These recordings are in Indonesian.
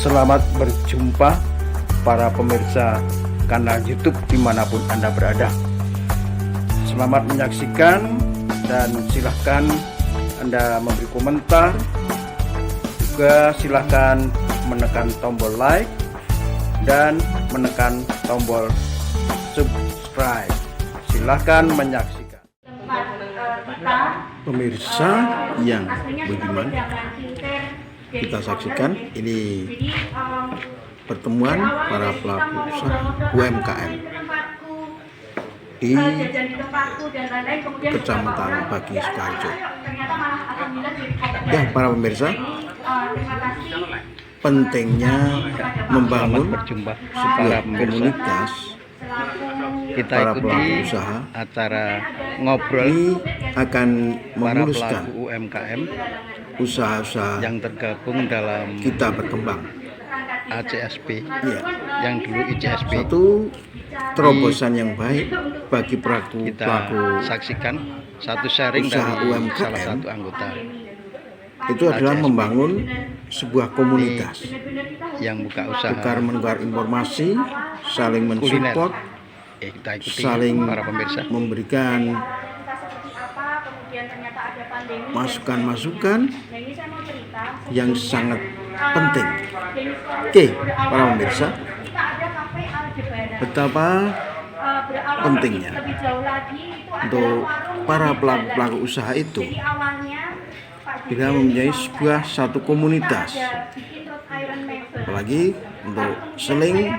Selamat berjumpa para pemirsa kanal YouTube dimanapun Anda berada. Selamat menyaksikan dan silahkan Anda memberi komentar. Juga silahkan menekan tombol like dan menekan tombol subscribe. Silahkan menyaksikan. Pemirsa yang budiman, kita saksikan ini pertemuan para pelaku usaha UMKM di Kecamatan Bagi, Sukoharjo. Ya, para pemirsa, pentingnya membangun sebuah komunitas kita para ikuti pelaku usaha acara ngobrol ini akan para memuluskan pelaku UMKM usaha-usaha yang tergabung dalam kita berkembang. ACSB Ya, yang dulu ICSB. satu terobosan yang baik bagi pelaku Kita saksikan satu sharing usaha dari UMKM salah satu anggota itu adalah ACSB. membangun sebuah komunitas, yang buka usaha tukar menukar informasi, saling kuliner. mensupport, Kita ikuti saling para pemirsa. memberikan masukan-masukan yang sangat penting. Oke, para pemirsa, betapa pentingnya untuk para pelaku usaha itu bila mempunyai sebuah satu komunitas, apalagi untuk saling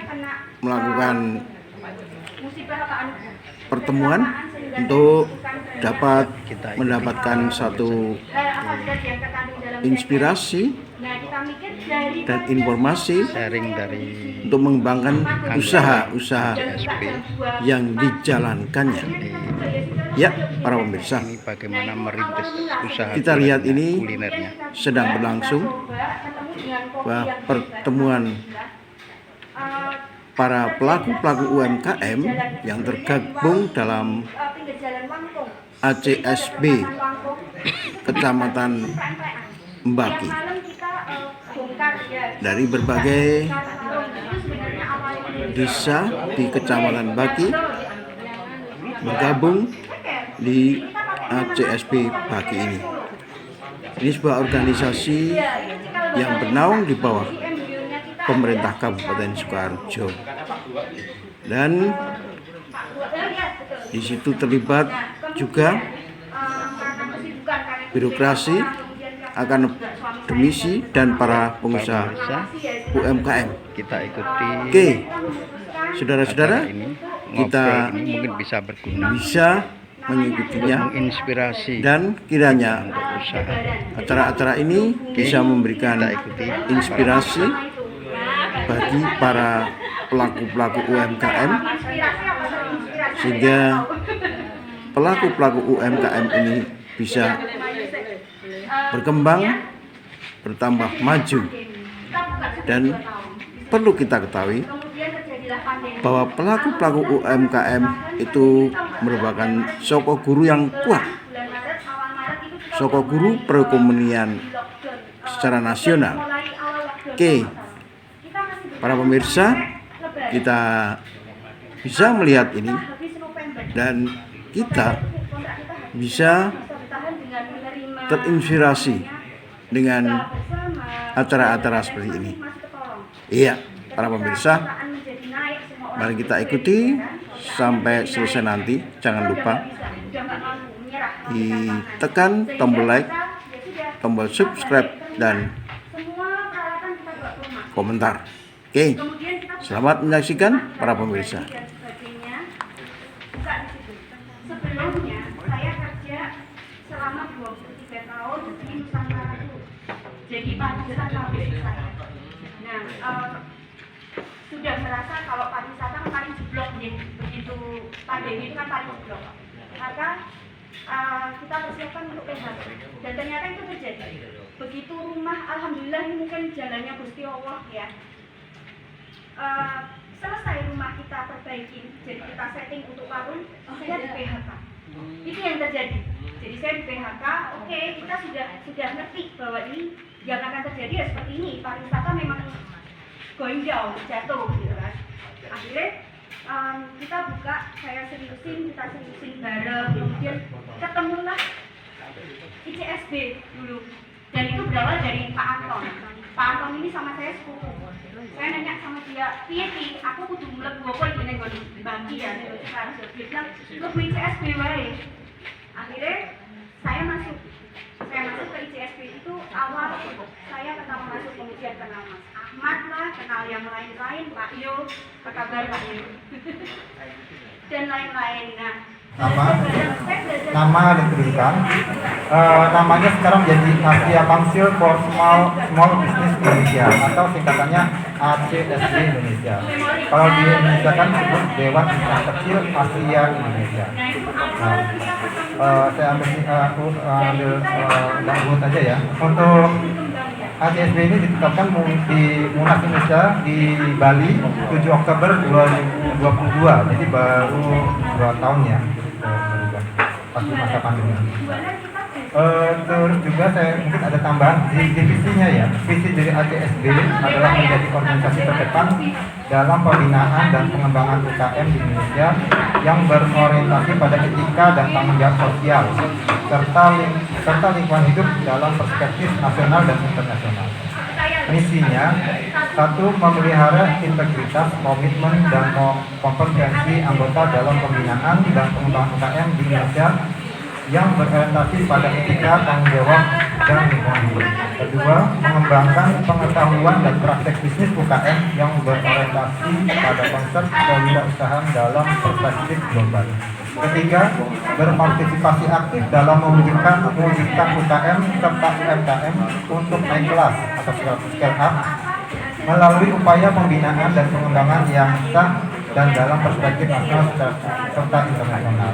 melakukan pertemuan untuk dapat mendapatkan satu inspirasi dan informasi Sharing dari untuk mengembangkan usaha-usaha ACSB yang dijalankannya. Ya, para pemirsa, ini bagaimana merintis usaha kita lihat ini kulinernya. sedang berlangsung bahwa pertemuan para pelaku UMKM yang tergabung dalam ACSB Kecamatan Mbaki dari berbagai desa di Kecamatan Mbaki bergabung di ACSB Baki ini. Ini sebuah organisasi yang bernaung di bawah pemerintah Kabupaten Sukoharjo, dan di situ terlibat juga birokrasi, akademisi, dan para pengusaha UMKM. Kita ikuti Oke, saudara-saudara, acara ini. kita Ngobrol ini mungkin bisa berguna, bisa mengikutinya, menginspirasi dan kiranya untuk usaha. acara-acara ini bisa memberikan Kita ikuti inspirasi bagi para pelaku UMKM, sehingga pelaku UMKM ini bisa berkembang, bertambah maju. Dan perlu kita ketahui bahwa pelaku UMKM itu merupakan soko guru yang kuat, soko guru perekonomian secara nasional. Oke, para pemirsa, kita bisa melihat ini dan kita bisa terinspirasi dengan acara-acara seperti ini. Iya, para pemirsa, mari kita ikuti sampai selesai nanti. Jangan lupa ditekan tombol like, tombol subscribe, dan komentar. Oke, selamat menyaksikan para pemirsa. Sebelumnya saya kerja selama 23 tahun di Nusantara itu. Jadi pariwisata pabrik saya. Nah, sudah merasa kalau pariwisata kan paling jeblok nih. Begitu pandemi itu kan paling jeblok. Maka kita persiapkan untuk PHK. Dan ternyata itu terjadi. Begitu rumah, alhamdulillah ini mungkin jalannya Gusti Allah ya. Selesai rumah kita perbaiki, jadi kita setting untuk warung, saya di PHK. Itu yang terjadi. Jadi saya di PHK, oke, kita sudah ngerti bahwa ini yang akan terjadi ya seperti ini. Pariwisata memang goyang jatuh gitu kan. Akhirnya kita buka, saya seriusin bareng, kemudian ketemulah ICSB dulu, dan itu berawal dari Pak Anton. Pak Anton ini sama saya sepupu. Saya nanya sama dia, piye aku kudu mlebu apa iki ning nggon bagi ya ning sekarang. Dia bilang, "Mlebu ICSB wae." Akhirnya saya masuk ke ICSB. Itu awal saya pertama masuk, kemudian kenal Mas Ahmad lah, kenal yang lain-lain, Pak Yo, apa kabar Pak Yo, dan lain-lain. Nah, nama dituliskan, namanya sekarang jadi Asia Council for Small Business Indonesia atau singkatannya ACSB Indonesia. Kalau di Indonesia kan disebut Dewan Usaha Kecil Asia Indonesia. Saya ambil undang saja ya. Untuk ACSB ini ditetapkan di Munas Indonesia di Bali 7 Oktober 2022, jadi baru 2 tahun ya. Pas masa pandemi. Terus juga saya mungkin ada tambahan di divisinya ya. Visi dari ACSB adalah menjadi organisasi terdepan dalam pembinaan dan pengembangan UKM di Indonesia yang berorientasi pada etika dan tanggung jawab sosial serta lingkungan hidup dalam perspektif nasional dan internasional. Misinya, 1. Memelihara integritas, komitmen, dan kompetensi anggota dalam pembinaan dan pengembangan UKM di Indonesia yang berorientasi pada etika, tanggung jawab, dan lingkungan hidup. 2. Mengembangkan pengetahuan dan praktek bisnis UKM yang berorientasi pada konsep kewirausahaan dalam perspektif global. 3. Berpartisipasi aktif dalam mewujudkan UKM serta UMKM untuk naik kelas atau scale up melalui upaya pembinaan dan pengembangan yang sah dan dalam perspektif nasional serta internasional.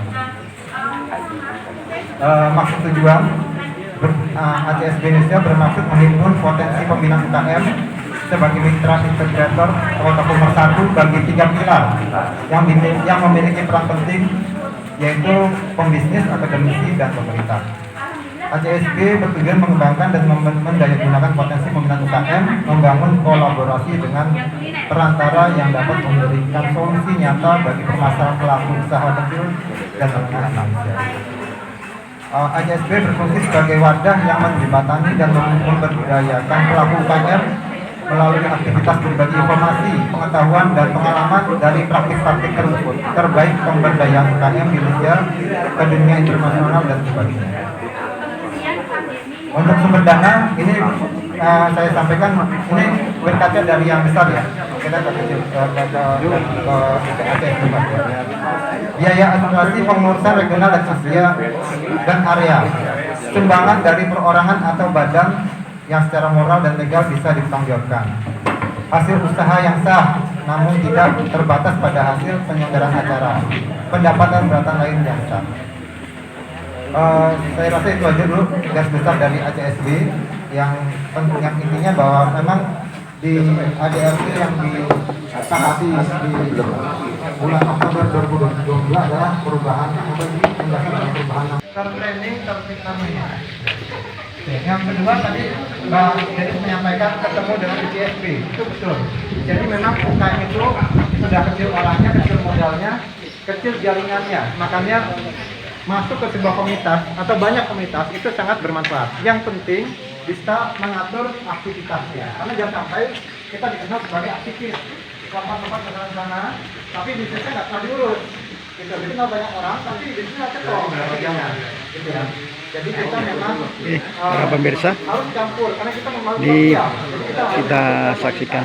Maksud tujuan ACSB Indonesia bermaksud menghimpun potensi pembinaan UKM sebagai mitra integrator atau pemersatu bagi 3 pilar yang memiliki peran penting, yaitu pembisnis, akademisi, dan pemerintah. ACSB bertujuan mengembangkan dan mendayagunakan potensi pembinaan UKM, membangun kolaborasi dengan perantara yang dapat memberikan solusi nyata bagi permasalahan pelaku usaha kecil dan menengah Indonesia. ACSB berfungsi sebagai wadah yang menjembatani dan memberdayakan pelaku UKM melalui aktivitas berbagi informasi, pengetahuan, dan pengalaman dari praktik-praktik terbaik pemberdayaan UKM di Indonesia ke dunia internasional dan sebagainya. Untuk sumber dana, ini saya sampaikan, ini berkaca dari yang besar ya. Kita ke kecil, ke ACSB. Biaya administrasi pengurusan regional dan sosial dan area, sumbangan dari perorangan atau badan yang secara moral dan legal bisa dipertanggungjawabkan, hasil usaha yang sah namun tidak terbatas pada hasil penyelenggaraan acara, pendapatan beratan lain yang sah. Saya rasa itu aja dulu tugas besar dari ACSB yang intinya bahwa memang di ADRT yang disepakati di bulan Oktober 2022 adalah perubahan training namanya. Yang kedua tadi Mbak Denis menyampaikan ketemu dengan ICSB, itu betul. Jadi memang UKM itu sudah kecil orangnya, kecil modalnya, kecil jaringannya, makanya masuk ke sebuah komunitas atau banyak komunitas itu sangat bermanfaat. Yang penting bisa mengatur aktivitasnya, karena jangan sampai kita dikenal sebagai aktivis, tempat-tempat ke sana, tapi bisnisnya nggak pernah diurus. Gitu. Dikenal banyak orang, tapi bisnisnya ceklong, jangan. Gitu ya. Jadi kita memang para pemirsa, harus campur, karena kita memang kita saksikan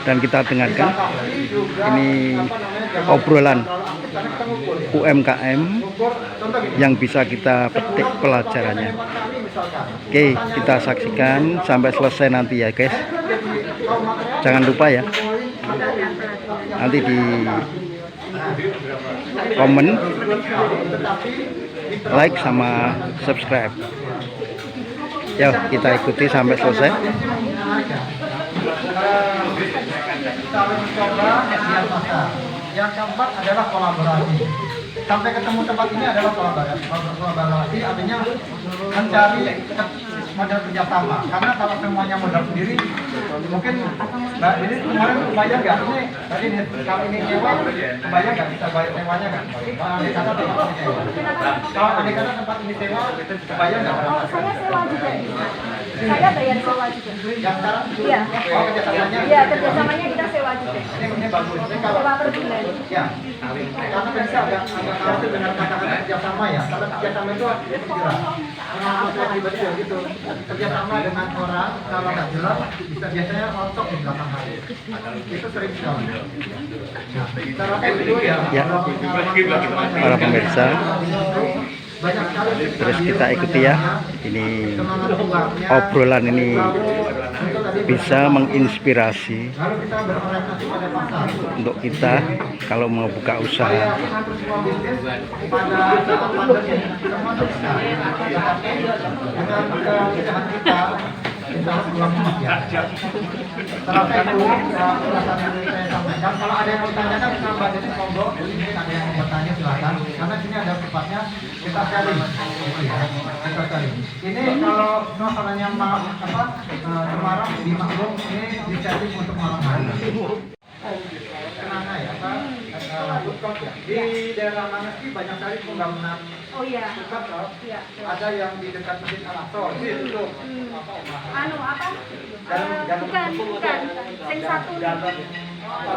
dan kita dengarkan ini obrolan UMKM yang bisa kita petik pelajarannya. Oke, kita saksikan sampai selesai nanti ya guys. Jangan lupa ya, nanti di komen, like sama subscribe. Yuk kita ikuti sampai selesai. Yang keempat adalah kolaborasi. Sampai ketemu tempat ini adalah kolaborasi, artinya mencari model kerjasama. Karena kalau semuanya modal sendiri, mungkin Mbak ini kemarin kebayang nggak ini tadi kalau ini nyewa, kebayang nggak bisa bayar sewanya nggak? Kalau ada kata tempat ini sewa. Kalau ada kata tempat ini sewa, kebayang nggak? Oh, saya sewa juga. Saya bayar sewa juga. Yang sekarang? Iya. Oh kerjasamanya? Iya, kerjasamanya kita sewa juga. Ini bagus. Ini kalau Sewa per bulan. ya, karena bisa agak khawatir dengan kata-kata kerjasama ya. Kalau kerjasama itu jelas. Pengalaman saya pribadi ya gitu. Kerjasama dengan orang kalau nggak jelas bisa biasanya rontok di belakang hari. Itu sering sekali. Nah, kita lakukan itu ya. Ya. Para pemirsa, Banyak sekali terus kita ikuti ya. Ini obrolan ini bisa menginspirasi Lalu kita berorientasi pada pasar. untuk kita kalau mau buka Saya usaha. mengatur semua bisnis pada saat pandemi semua bisa. Tetapi dengan kebijakan kita insya Allah belum ya. Setelah itu ulasan yang saya sampaikan. Kalau ada yang mau ditanyakan sama Mbak Deni monggo. Ini ada yang mau bertanya silakan. Karena sini ada tempatnya kita sharing. Gitu ya. Kita sharing. Ini kalau suasananya Semarang di Maklum ini disetting untuk malam hari. Kenanga ya Pak, rooftop ya. Di daerah mana sih banyak sekali pembangunan Oh iya. rooftop toh? Iya. Ada yang di dekat Masjid Al-Aqsa, itu tuh. Apa Pak? Anu apa? Dalam- Bukan. Sing satu Dalam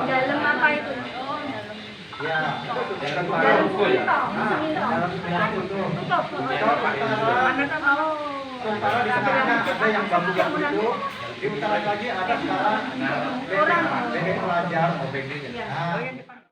dalam apa itu? Oh, dalam. ya, itu tuh dekat Dalam Warung. Seminto. Nah, Seminto. dalam Seminto tuh. Tutup. Itu antara Oh. sementara di tengahnya ada yang bambu-bambu itu, di utara lagi ada sekarang BB pelajar. Iya. Nah,